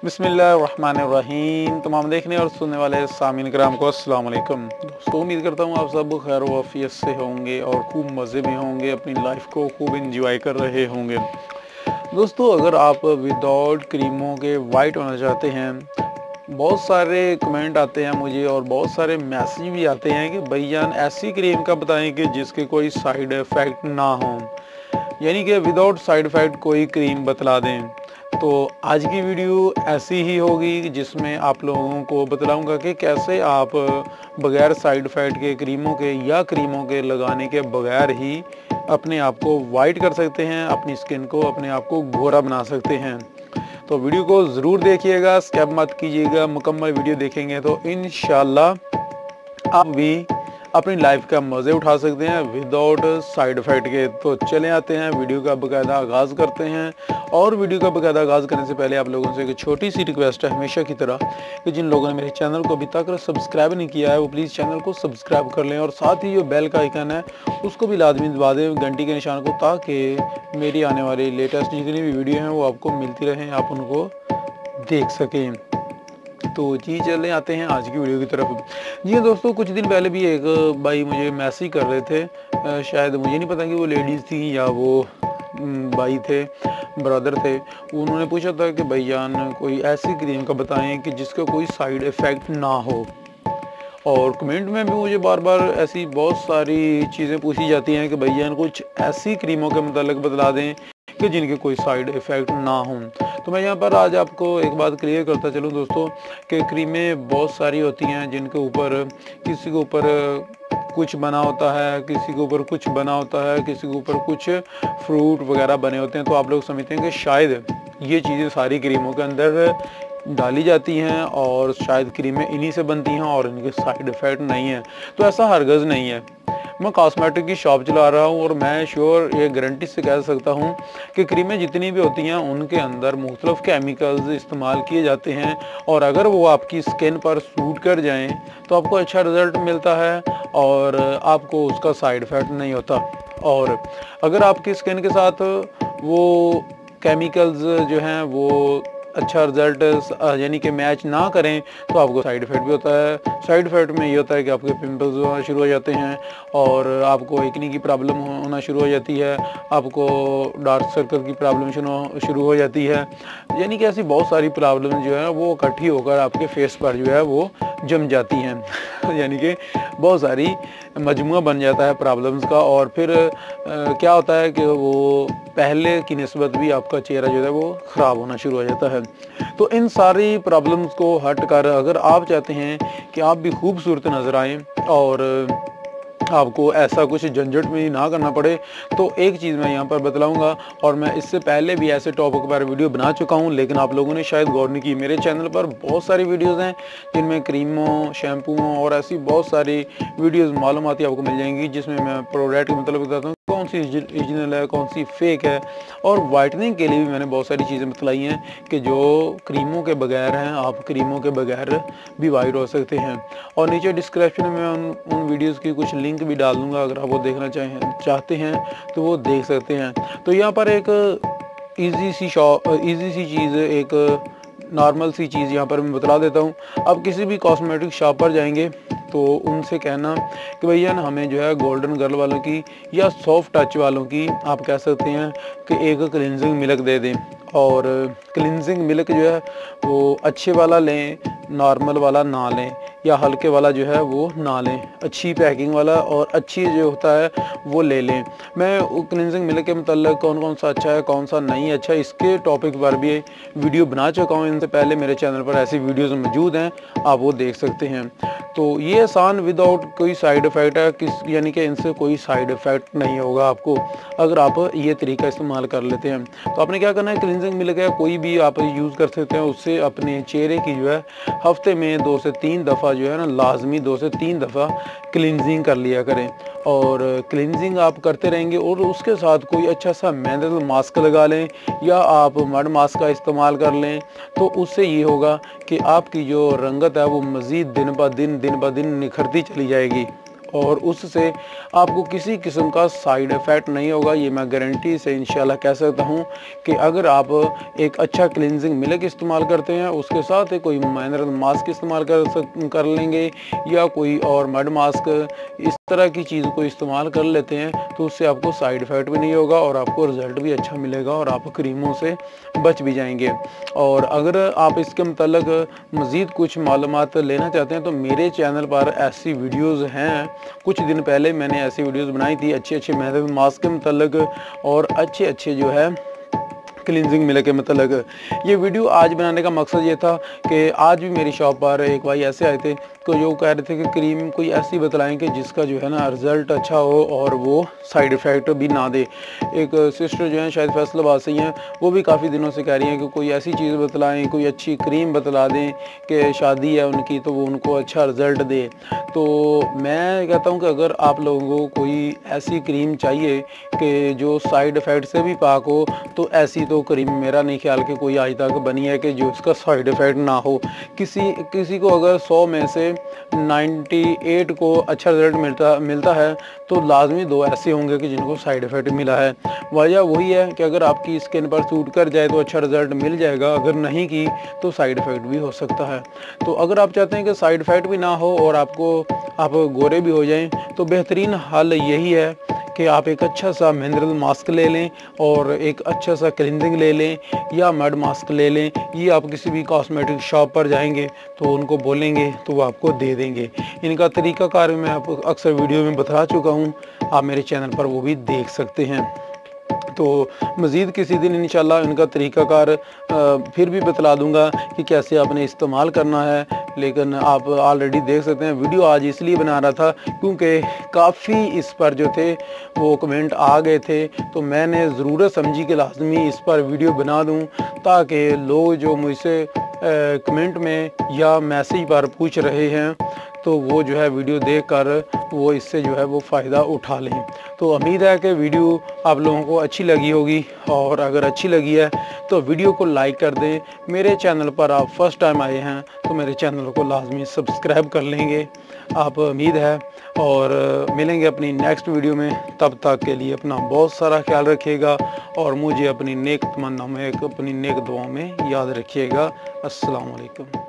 बिस्मिल्लाहिर्रहमानिर्रहीम। तमाम देखने और सुनने वाले सामीन कराम को अस्सलाम वालेकुम। दोस्तों, उम्मीद करता हूँ आप सब खैर वाफियत से होंगे और खूब मज़े में होंगे, अपनी लाइफ को खूब इंजॉय कर रहे होंगे। दोस्तों, अगर आप विदाउट क्रीमों के वाइट होना चाहते हैं, बहुत सारे कमेंट आते हैं मुझे और बहुत सारे मैसेज भी आते हैं कि भैया ऐसी क्रीम का बताएं कि जिसके कोई साइड इफ़ेक्ट ना हो, यानी कि विदाउट साइड इफ़ेक्ट कोई क्रीम बतला दें। तो आज की वीडियो ऐसी ही होगी जिसमें आप लोगों को बतलाऊंगा कि कैसे आप बगैर साइड इफ़ेक्ट के क्रीमों के या क्रीमों के लगाने के बगैर ही अपने आप को वाइट कर सकते हैं, अपनी स्किन को, अपने आप को गोरा बना सकते हैं। तो वीडियो को ज़रूर देखिएगा, स्किप मत कीजिएगा। मुकम्मल वीडियो देखेंगे तो इंशाल्लाह आप भी अपनी लाइफ का मज़े उठा सकते हैं विदाउट साइड इफ़ेक्ट के। तो चले आते हैं, वीडियो का बाकायदा आगाज़ करते हैं। और वीडियो का बाकायदा आगाज़ करने से पहले आप लोगों से एक छोटी सी रिक्वेस्ट है, हमेशा की तरह, कि जिन लोगों ने मेरे चैनल को अभी तक सब्सक्राइब नहीं किया है वो प्लीज़ चैनल को सब्सक्राइब कर लें और साथ ही जो बेल का आइकन है उसको भी लाजमी दबा दें, घंटी के निशान को, ताकि मेरी आने वाली लेटेस्ट जितनी भी वीडियो हैं वो आपको मिलती रहें, आप उनको देख सकें। तो जी चले आते हैं आज की वीडियो की तरफ। जी दोस्तों, कुछ दिन पहले भी एक भाई मुझे मैसेज कर रहे थे, शायद मुझे नहीं पता कि वो लेडीज़ थी या वो भाई थे, ब्रदर थे। उन्होंने पूछा था कि भैयान कोई ऐसी क्रीम का बताएं कि जिसका कोई साइड इफ़ेक्ट ना हो। और कमेंट में भी मुझे बार बार ऐसी बहुत सारी चीज़ें पूछी जाती हैं कि भैया कुछ ऐसी क्रीमों के मतलब बतला दें कि जिनके कोई साइड इफ़ेक्ट ना हों। तो मैं यहाँ पर आज आपको एक बात क्लियर करता चलूँ दोस्तों, कि क्रीमें बहुत सारी होती हैं जिनके ऊपर किसी के ऊपर कुछ बना होता है, किसी के ऊपर कुछ बना होता है, किसी के ऊपर कुछ फ्रूट वगैरह बने होते हैं। तो आप लोग समझते हैं कि शायद ये चीज़ें सारी क्रीमों के अंदर डाली जाती हैं और शायद क्रीमें इन्हीं से बनती हैं और इनके साइड इफ़ेक्ट नहीं है। तो ऐसा हरगज़ नहीं है। मैं कॉस्मेटिक की शॉप चला रहा हूँ और मैं श्योर ये गारंटी से कह सकता हूँ कि क्रीमें जितनी भी होती हैं उनके अंदर मुख्तलिफ केमिकल्स इस्तेमाल किए जाते हैं, और अगर वो आपकी स्किन पर सूट कर जाएं तो आपको अच्छा रिज़ल्ट मिलता है और आपको उसका साइड इफ़ेक्ट नहीं होता। और अगर आपकी स्किन के साथ वो केमिकल्स जो हैं वो अच्छा रिज़ल्ट यानी कि मैच ना करें तो आपको साइड इफ़ेक्ट भी होता है। साइड इफ़ेक्ट में ये होता है कि आपके पिंपल्स होना शुरू हो जाते हैं और आपको एक्ने की प्रॉब्लम होना शुरू हो जाती है, आपको डार्क सर्कल की प्रॉब्लम शुरू हो जाती है। यानी कि ऐसी बहुत सारी प्रॉब्लम जो है वो इकट्ठी होकर आपके फेस पर जो है वो जम जाती हैं यानी कि बहुत सारी मजमुआ बन जाता है प्रॉब्लम्स का। और फिर क्या होता है कि वो पहले की निस्बत भी आपका चेहरा जो है वो ख़राब होना शुरू हो जाता है। तो इन सारी प्रॉब्लम्स को हट कर अगर आप चाहते हैं कि आप भी खूबसूरत नज़र आएँ और आपको ऐसा कुछ झंझट में ना करना पड़े, तो एक चीज़ मैं यहाँ पर बतलाऊँगा। और मैं इससे पहले भी ऐसे टॉपिक पर वीडियो बना चुका हूँ, लेकिन आप लोगों ने शायद गौर नहीं की। मेरे चैनल पर बहुत सारी वीडियोज़ हैं जिनमें क्रीमों, शैम्पूओं और ऐसी बहुत सारी वीडियोज़ मालूमाती आपको मिल जाएंगी, जिसमें मैं प्रोडक्ट के मतलब बताता हूँ कौन सी ओरिजिनल है, कौन सी फेक है। और वाइटनिंग के लिए भी मैंने बहुत सारी चीज़ें बतलाई हैं कि जो क्रीमों के बगैर हैं, आप क्रीमों के बगैर भी वाइट हो सकते हैं। और नीचे डिस्क्रिप्शन में उन वीडियोज़ की कुछ लिंक भी डाल दूँगा, अगर आप वो देखना चाहते हैं तो वो देख सकते हैं। तो यहाँ पर एक ईज़ी सी चीज़, एक नॉर्मल सी चीज़ यहाँ पर मैं बतला देता हूँ। आप किसी भी कॉस्मेटिक शॉप पर जाएंगे तो उनसे कहना कि भैया ना हमें जो है गोल्डन गर्ल वालों की या सॉफ्ट टच वालों की, आप कह सकते हैं कि एक क्लिनजिंग मिल्क दे दें। और क्लिनजिंग मिल्क जो है वो अच्छे वाला लें, नॉर्मल वाला ना लें, या हल्के वाला जो है वो ना लें, अच्छी पैकिंग वाला और अच्छी जो होता है वो ले लें। मैं क्लिनजिंग मिल्क के मतलब कौन कौन सा अच्छा है, कौन सा नहीं अच्छा, इसके टॉपिक पर भी वीडियो बना चुका हूँ। इनसे पहले मेरे चैनल पर ऐसी वीडियोस मौजूद हैं, आप वो देख सकते हैं। तो ये आसान विदाउट कोई साइड इफ़ेक्ट है, यानी कि इनसे कोई साइड इफ़ेक्ट नहीं होगा आपको, अगर आप ये तरीका इस्तेमाल कर लेते हैं। तो आपने क्या करना है, क्लिनजिंग मिल्क है कोई भी आप यूज़ कर सकते हैं, उससे अपने चेहरे की जो है हफ्ते में 2 से 3 दफ़ा जो है ना, लाजमी 2 से 3 दफ़ा क्लिनजिंग कर लिया करें। और क्लिनजिंग आप करते रहेंगे और उसके साथ कोई अच्छा सा मिनरल मास्क लगा लें या आप मड मास्क का इस्तेमाल कर लें। तो उससे ये होगा कि आपकी जो रंगत है वो मज़ीद दिन ब दिन निखरती चली जाएगी। और उससे आपको किसी किस्म का साइड इफ़ेक्ट नहीं होगा। ये मैं गारंटी से इंशाल्लाह कह सकता हूँ कि अगर आप एक अच्छा क्लिनजिंग मिल्क इस्तेमाल करते हैं, उसके साथ ही कोई मिनरल मास्क इस्तेमाल कर लेंगे या कोई और मड मास्क, इस तरह की चीज़ को इस्तेमाल कर लेते हैं, तो उससे आपको साइड इफ़ेक्ट भी नहीं होगा और आपको रिज़ल्ट भी अच्छा मिलेगा और आप क्रीमों से बच भी जाएंगे। और अगर आप इसके मतलब मज़ीद कुछ मालूमात लेना चाहते हैं तो मेरे चैनल पर ऐसी वीडियोज़ हैं। कुछ दिन पहले मैंने ऐसी वीडियोज़ बनाई थी अच्छे मिनरल मास्क के मतलब और अच्छे जो है क्लिनजिंग मिल्क के मतलब। ये वीडियो आज बनाने का मकसद ये था कि आज भी मेरी शॉप पर एक भाई ऐसे आए थे तो जो कह रहे थे कि क्रीम कोई ऐसी बतलाएं कि जिसका जो है ना रिज़ल्ट अच्छा हो और वो साइड इफ़ेक्ट भी ना दे। एक सिस्टर जो हैं शायद फैसलाबाद से ही हैं, वो भी काफ़ी दिनों से कह रही हैं कि कोई ऐसी चीज़ बतलाएं, कोई अच्छी क्रीम बतला दें कि शादी है उनकी तो वो उनको अच्छा रिज़ल्ट दे। तो मैं कहता हूँ कि अगर आप लोगों को कोई ऐसी क्रीम चाहिए कि जो साइड इफ़ेक्ट से भी पाक हो, तो ऐसी तो क्रीम मेरा नहीं ख्याल कि कोई आज तक बनी है कि जो उसका साइड इफ़ेक्ट ना हो। किसी को अगर 100 में से 98 को अच्छा रिज़ल्ट मिलता है तो लाजमी 2 ऐसे होंगे कि जिनको साइड इफ़ेक्ट मिला है। वजह वही है कि अगर आपकी स्किन पर सूट कर जाए तो अच्छा रिज़ल्ट मिल जाएगा, अगर नहीं की तो साइड इफ़ेक्ट भी हो सकता है। तो अगर आप चाहते हैं कि साइड इफ़ेक्ट भी ना हो और आप गोरे भी हो जाएं, तो बेहतरीन हल यही है कि आप एक अच्छा सा मिनरल मास्क ले लें और एक अच्छा सा क्लिनजिंग ले लें या मड मास्क ले लें। ये आप किसी भी कॉस्मेटिक शॉप पर जाएंगे तो उनको बोलेंगे तो वो आपको दे देंगे। इनका तरीक़ाकार मैं आपको अक्सर वीडियो में बता चुका हूँ, आप मेरे चैनल पर वो भी देख सकते हैं। तो मज़ीद किसी दिन इंशाल्लाह इनका तरीक़ाकार फिर भी बतला दूंगा कि कैसे आपने इस्तेमाल करना है। लेकिन आप ऑलरेडी देख सकते हैं वीडियो आज इसलिए बना रहा था क्योंकि काफ़ी इस पर जो थे वो कमेंट आ गए थे, तो मैंने ज़रूरत समझी कि लाजमी इस पर वीडियो बना दूं ताकि लोग जो मुझसे कमेंट में या मैसेज पर पूछ रहे हैं तो वो जो है वीडियो देखकर वो इससे जो है वो फ़ायदा उठा लें। तो उम्मीद है कि वीडियो आप लोगों को अच्छी लगी होगी और अगर अच्छी लगी है तो वीडियो को लाइक कर दें। मेरे चैनल पर आप फर्स्ट टाइम आए हैं तो मेरे चैनल को लाजमी सब्सक्राइब कर लेंगे। आप उम्मीद है और मिलेंगे अपनी नेक्स्ट वीडियो में। तब तक के लिए अपना बहुत सारा ख्याल रखिएगा और मुझे अपनी नेक तमन्ना में अपनी नेक दुआओं में याद रखिएगा। अस्सलाम वालेकुम।